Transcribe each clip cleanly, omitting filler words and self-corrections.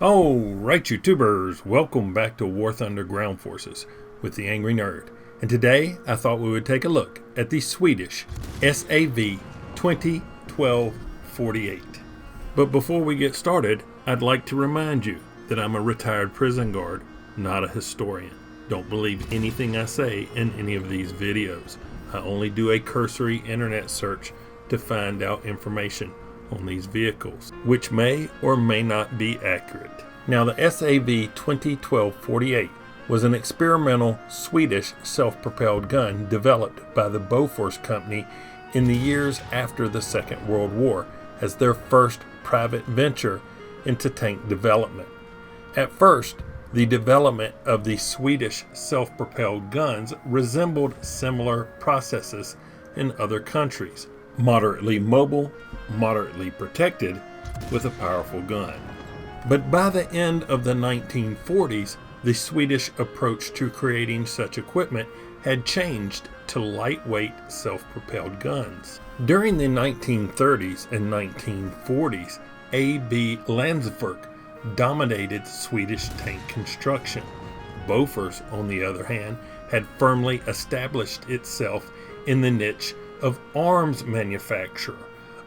Alright, YouTubers, welcome back to War Thunder Ground Forces with the Angry Nerd. And today I thought we would take a look at the Swedish SAV 20.12.48. But before we get started, I'd like to remind you that I'm a retired prison guard, not a historian. Don't believe anything I say in any of these videos. I only do a cursory internet search to find out information on these vehicles, which may or may not be accurate. Now, the SAV 20.12.48 was an experimental Swedish self-propelled gun developed by the Bofors company in the years after the Second World War as their first private venture into tank development. At first, the development of the Swedish self-propelled guns resembled similar processes in other countries. Moderately mobile, moderately protected, with a powerful gun. But by the end of the 1940s, the Swedish approach to creating such equipment had changed to lightweight self-propelled guns. During the 1930s and 1940s, A.B. Landsverk dominated Swedish tank construction. Bofors, on the other hand, had firmly established itself in the niche of arms manufacturer,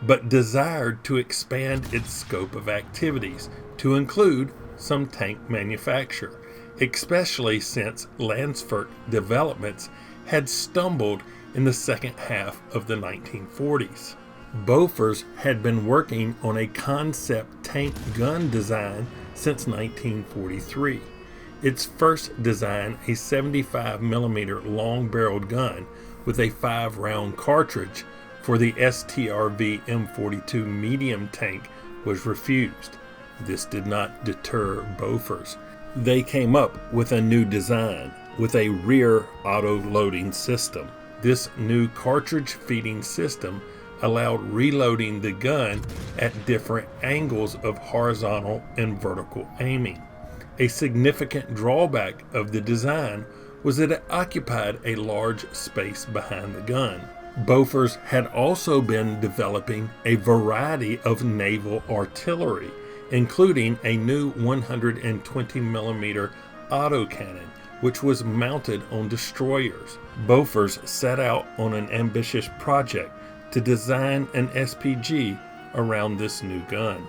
but desired to expand its scope of activities to include some tank manufacture, especially since Landsverk developments had stumbled in the second half of the 1940s. Bofors had been working on a concept tank gun design since 1943. Its first design, a 75mm long-barreled gun with a 5-round cartridge for the STRV M42 medium tank, was refused. This did not deter Bofors. They came up with a new design with a rear auto-loading system. This new cartridge feeding system allowed reloading the gun at different angles of horizontal and vertical aiming. A significant drawback of the design was that it occupied a large space behind the gun. Bofors had also been developing a variety of naval artillery, including a new 120mm autocannon, which was mounted on destroyers. Bofors set out on an ambitious project to design an SPG around this new gun.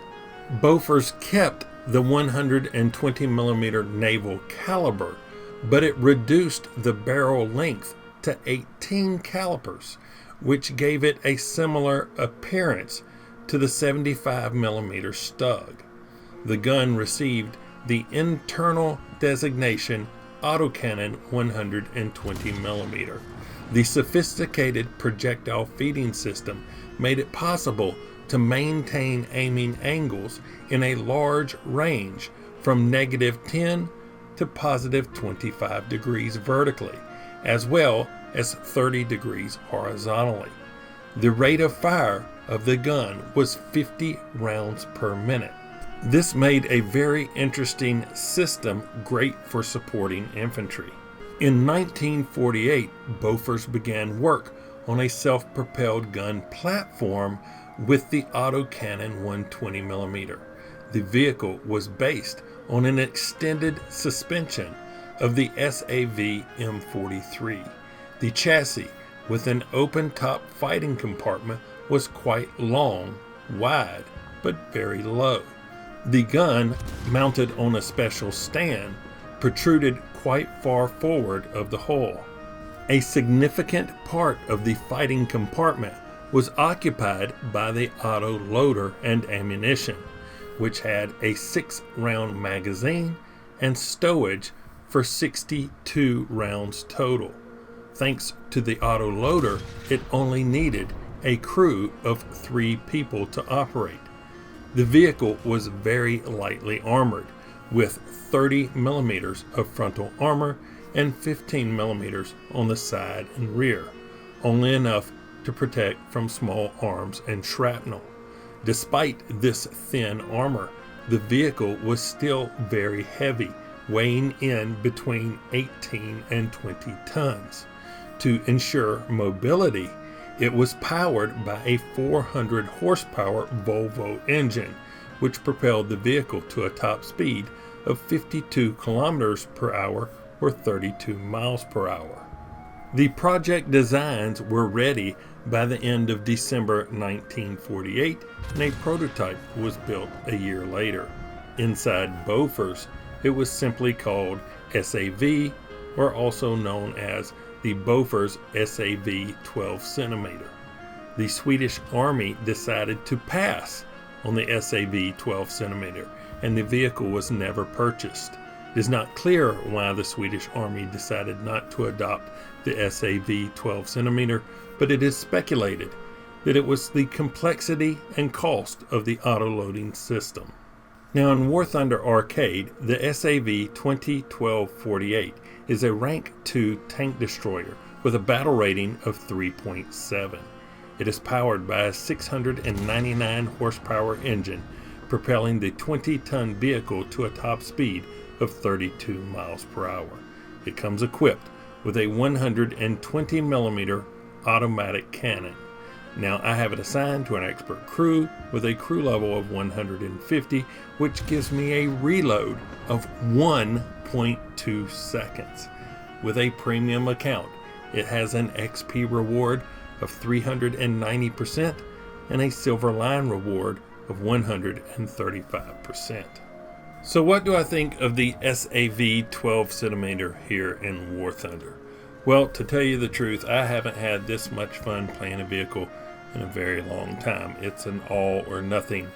Bofors kept the 120mm naval caliber, but it reduced the barrel length to 18 calibers, which gave it a similar appearance to the 75mm Stug. The gun received the internal designation Autocannon 120mm. The sophisticated projectile feeding system made it possible to maintain aiming angles in a large range from -10 to +25 degrees vertically, as well as 30 degrees horizontally. The rate of fire of the gun was 50 rounds per minute. This made a very interesting system great for supporting infantry. In 1948, Bofors began work on a self-propelled gun platform with the autocannon 120mm. The vehicle was based on an extended suspension of the SAV M43. The chassis, with an open-top fighting compartment, was quite long, wide, but very low. The gun, mounted on a special stand, protruded quite far forward of the hull. A significant part of the fighting compartment was occupied by the auto loader and ammunition, which had a 6-round magazine and stowage for 62 rounds total. Thanks to the auto loader, it only needed a crew of 3 people to operate. The vehicle was very lightly armored, with 30mm of frontal armor and 15mm on the side and rear, only enough to protect from small arms and shrapnel. Despite this thin armor, the vehicle was still very heavy, weighing in between 18 and 20 tons. To ensure mobility, it was powered by a 400 horsepower Volvo engine, which propelled the vehicle to a top speed of 52 kilometers per hour or 32 miles per hour. The project designs were ready by the end of December 1948, and a prototype was built a year later. Inside Bofors, it was simply called SAV, or also known as the Bofors SAV 12cm. The Swedish Army decided to pass on the SAV 12cm, and the vehicle was never purchased. It is not clear why the Swedish Army decided not to adopt the SAV 12cm, but it is speculated that it was the complexity and cost of the auto-loading system. Now in War Thunder Arcade, the SAV 20.12.48 is a rank 2 tank destroyer with a battle rating of 3.7. It is powered by a 699 horsepower engine, propelling the 20-ton vehicle to a top speed of 32 miles per hour. It comes equipped with a 120 millimeter automatic cannon. Now I have it assigned to an expert crew with a crew level of 150, which gives me a reload of 1.2 seconds. With a premium account, it has an XP reward of 390% and a silver line reward of 135%. So what do I think of the SAV 12cm here in War Thunder? Well, to tell you the truth, I haven't had this much fun playing a vehicle in a very long time. It's an all or nothing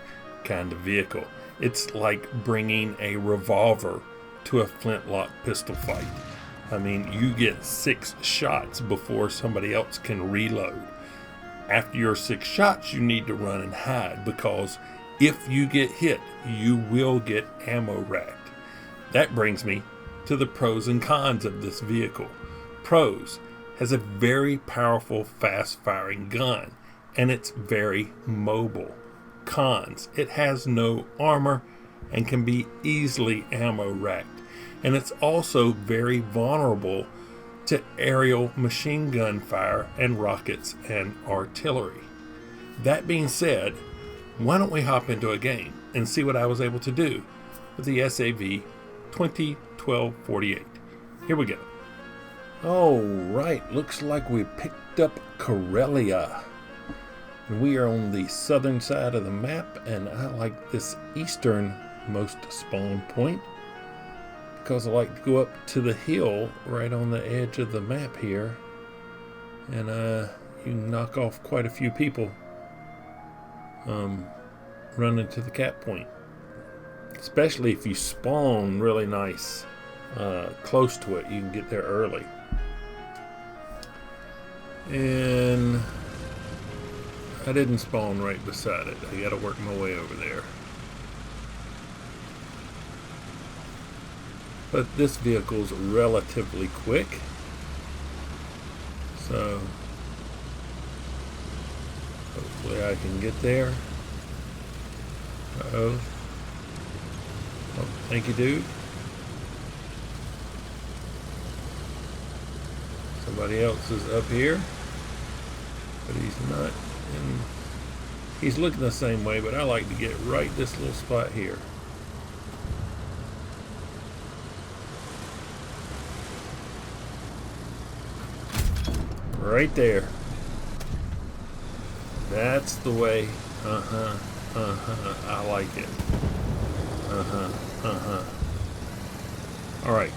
kind of vehicle. It's like bringing a revolver to a flintlock pistol fight. I mean, you get 6 shots before somebody else can reload. After your 6 shots, you need to run and hide, because if you get hit, you will get ammo racked. That brings me to the pros and cons of this vehicle. Pros: has a very powerful, fast-firing gun, and it's very mobile. Cons: it has no armor and can be easily ammo racked, and it's also very vulnerable to aerial machine gun fire and rockets and artillery. That being said, why don't we hop into a game and see what I was able to do with the SAV 20.12.48. Here we go. All right, looks like we picked up Karelia. We are on the southern side of the map, and I like this easternmost spawn point because I like to go up to the hill right on the edge of the map here, and you can knock off quite a few people running to the cap point, especially if you spawn really nice close to it. You can get there early. And I didn't spawn right beside it. I gotta work my way over there. But this vehicle's relatively quick, so hopefully I can get there. Uh-oh. Oh, thank you, dude. Somebody else is up here, but he's not. And he's looking the same way, but I like to get right this little spot here. Right there. That's the way. I like it. All right.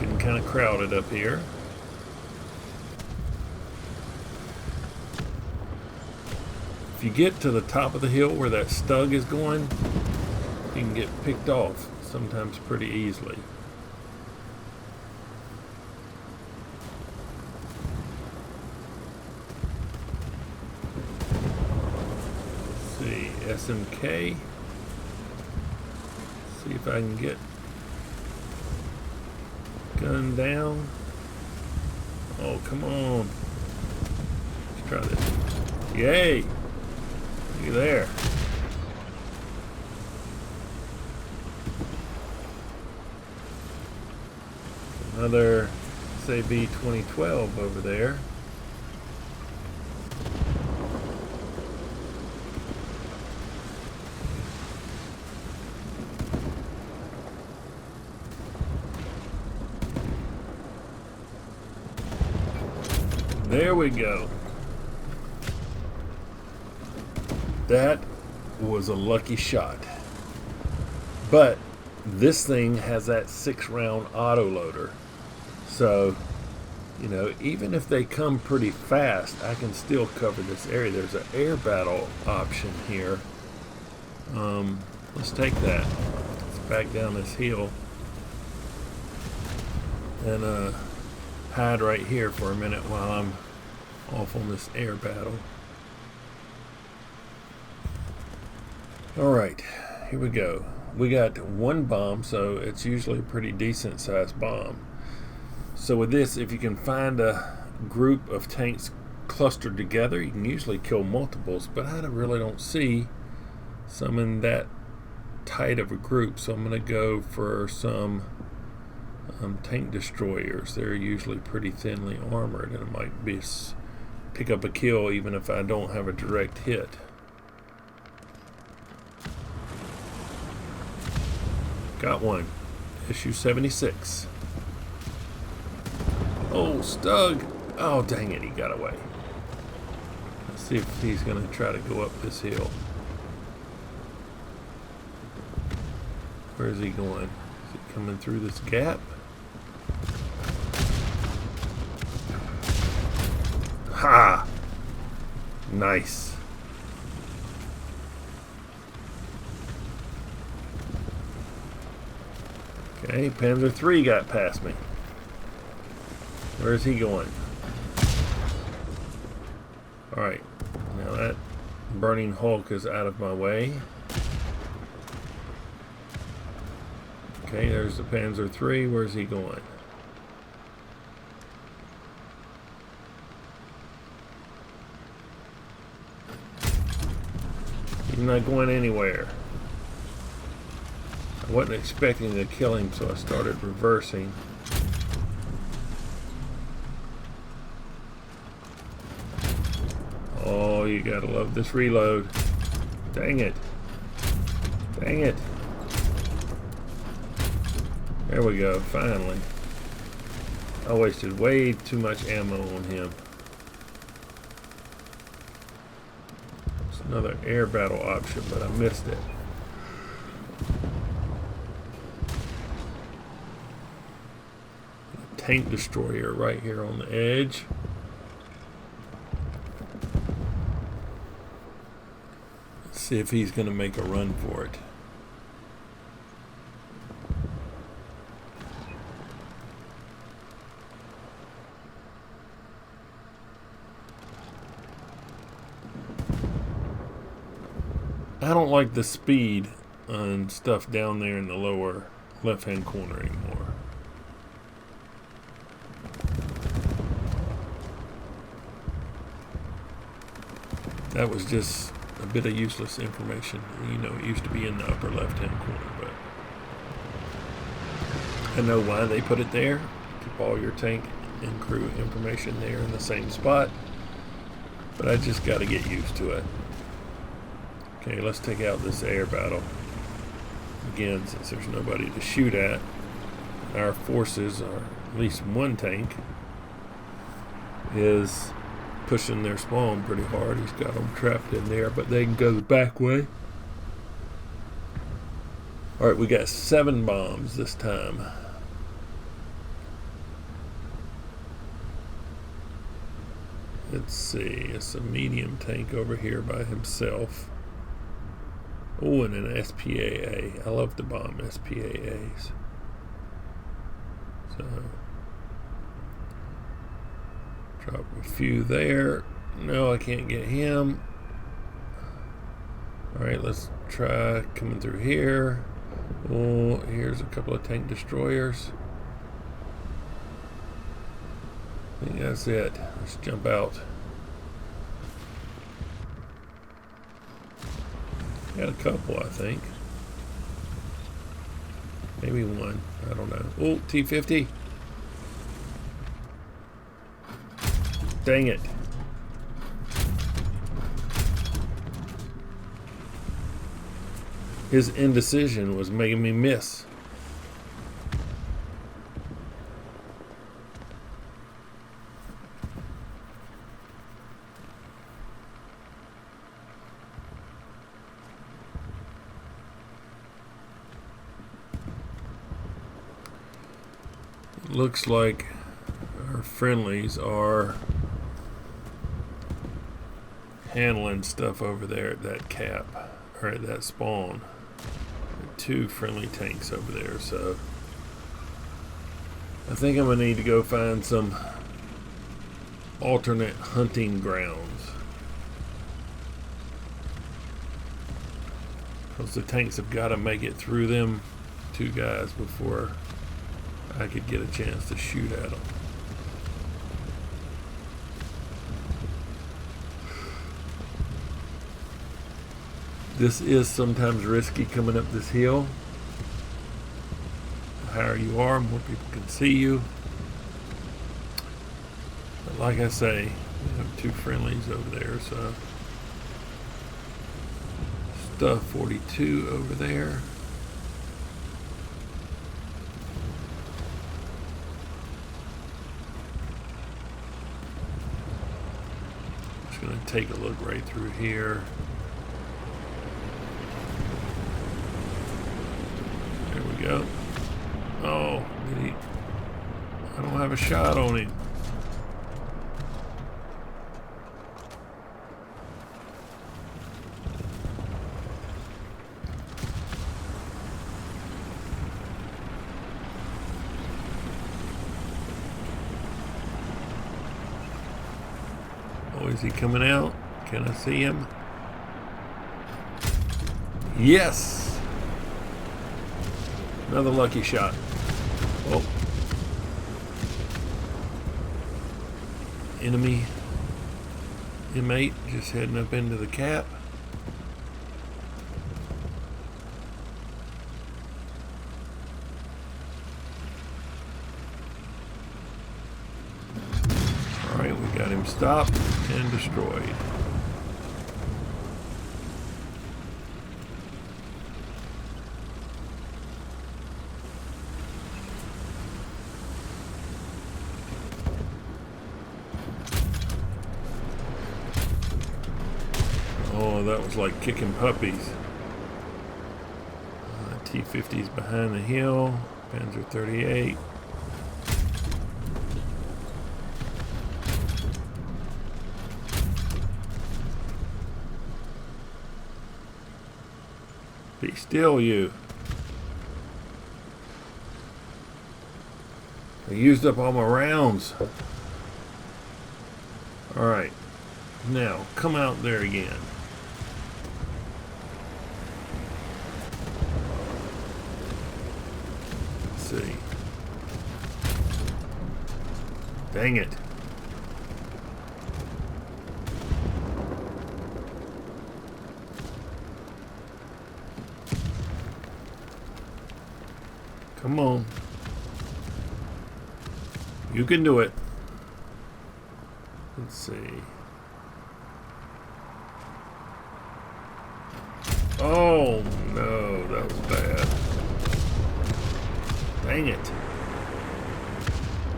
Getting kind of crowded up here. If you get to the top of the hill where that stug is going, you can get picked off sometimes pretty easily. SMK. See if I can get gun down. Oh, come on. Let's try this. Yay! Look there. Another SAV 2012 over there. There we go. That was a lucky shot. But this thing has that 6-round autoloader. So, you know, even if they come pretty fast, I can still cover this area. There's an air battle option here. Let's take that. Let's back down this hill and hide right here for a minute while I'm off on this air battle. Alright, here we go. We got one bomb, so it's usually a pretty decent sized bomb. So with this, if you can find a group of tanks clustered together, you can usually kill multiples, but I really don't see some in that tight of a group, so I'm going to go for some tank destroyers. They're usually pretty thinly armored, and it might be pick up a kill even if I don't have a direct hit. Got one. Issue 76. Oh, Stug! Oh, dang it, he got away. Let's see if he's going to try to go up this hill. Where is he going? Is he coming through this gap? Ha! Nice. Okay, Panzer III got past me. Where's he going? Alright, now that burning Hulk is out of my way. Okay, there's the Panzer III. Where's he going? He's not going anywhere. I wasn't expecting to kill him, so I started reversing. Oh, you gotta love this reload. Dang it. Dang it. There we go, finally. I wasted way too much ammo on him. It's another air battle option, but I missed it. Tank destroyer right here on the edge. Let's see if he's going to make a run for it. I don't like the speed and stuff down there in the lower left-hand corner anymore. That was just a bit of useless information. You know, it used to be in the upper left-hand corner, but I know why they put it there. Keep all your tank and crew information there in the same spot. But I just got to get used to it. Okay, let's take out this air battle. Again, since there's nobody to shoot at, our forces, or at least one tank, is pushing their spawn pretty hard. He's got them trapped in there, but they can go the back way. Alright, we got 7 bombs this time. Let's see, it's a medium tank over here by himself. Oh, and an SPAA. I love to bomb SPAAs. So, drop a few there. No, I can't get him. Alright, let's try coming through here. Oh, here's a couple of tank destroyers. I think that's it. Let's jump out. Got a couple, I think. Maybe one. I don't know. Oh, T-50. Dang it. His indecision was making me miss. Looks like our friendlies are handling stuff over there at that cap, or at that spawn. 2 friendly tanks over there, so I think I'm gonna need to go find some alternate hunting grounds, because the tanks have got to make it through them 2 guys before I could get a chance to shoot at them. This is sometimes risky coming up this hill. The higher you are, more people can see you. But like I say, we have 2 friendlies over there, so stuff 42 over there. Just gonna take a look right through here. There we go. Oh, I don't have a shot on him. Oh, is he coming out? Can I see him? Yes! Another lucky shot. Oh. Enemy M8 just heading up into the cap. Alright, we got him stopped and destroyed. Oh, that was like kicking puppies. T-50's behind the hill. Panzer 38. Be still, you. I used up all my rounds. Alright. Now, come out there again. Let's see. Dang it. Come on. You can do it. Let's see. Oh no, that was bad. Dang it.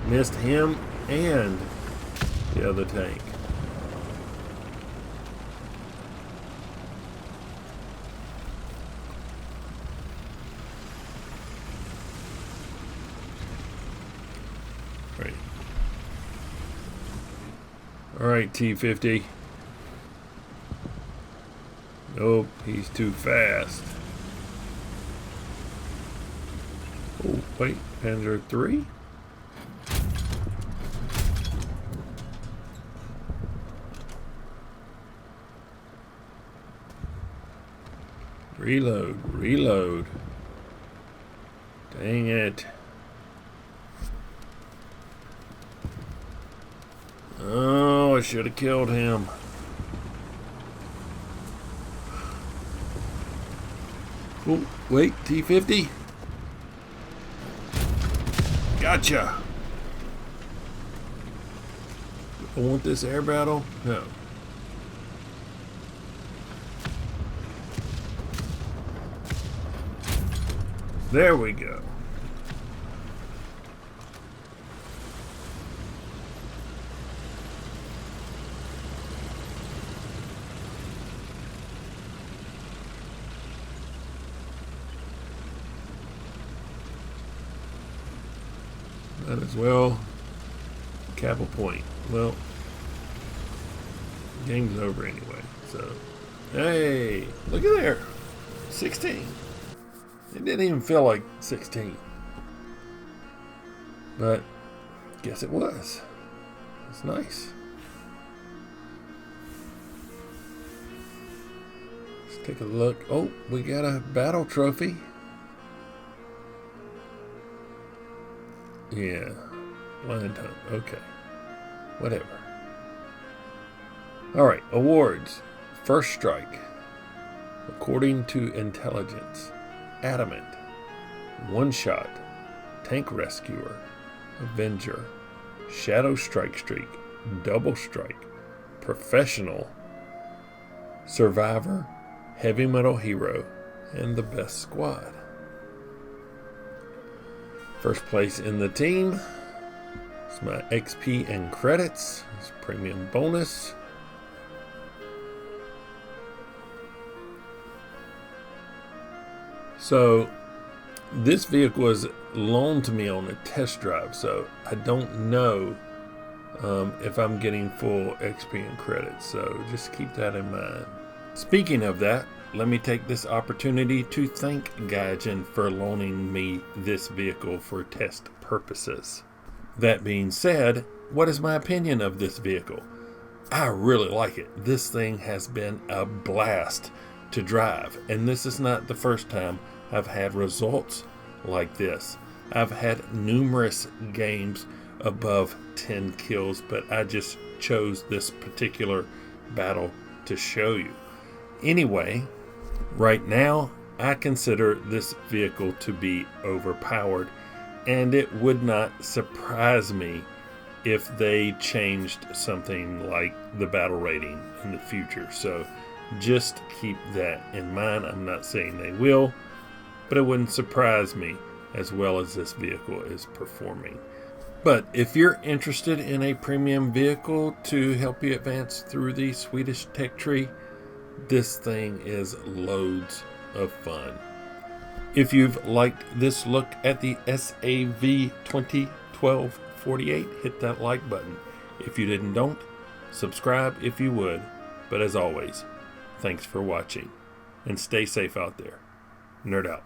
Missed him and the other tank. Right. Alright, T-50. Nope, he's too fast. Oh, wait, Panzer 3? Reload, reload. Dang it. Oh, I should have killed him. Oh, wait, T-50? Gotcha! I want this air battle? No. There we go. Might as well cap a point. Well, game's over anyway, so. Hey, look at there. 16. It didn't even feel like 16. But guess it was. It's nice. Let's take a look. Oh, we got a battle trophy. Yeah. Land hunt. Okay. Whatever. Alright, awards. First strike. According to intelligence. Adamant. One shot. Tank rescuer. Avenger. Shadow strike streak. Double strike. Professional. Survivor. Heavy metal hero. And the best squad. First place in the team. It's my XP and credits. It's premium bonus. So this vehicle was loaned to me on a test drive, so I don't know if I'm getting full XP and credits, so just keep that in mind. Speaking of that, let me take this opportunity to thank Gaijin for loaning me this vehicle for test purposes. That being said, what is my opinion of this vehicle? I really like it. This thing has been a blast to drive, and this is not the first time I've had results like this. I've had numerous games above 10 kills, but I just chose this particular battle to show you. Anyway, right now I consider this vehicle to be overpowered, and it would not surprise me if they changed something like the battle rating in the future. So just keep that in mind. I'm not saying they will, but it wouldn't surprise me as well as this vehicle is performing. But if you're interested in a premium vehicle to help you advance through the Swedish tech tree, this thing is loads of fun. If you've liked this look at the SAV 20.12.48, hit that like button. If you didn't, don't. Subscribe if you would. But as always, thanks for watching. And stay safe out there. Nerd out.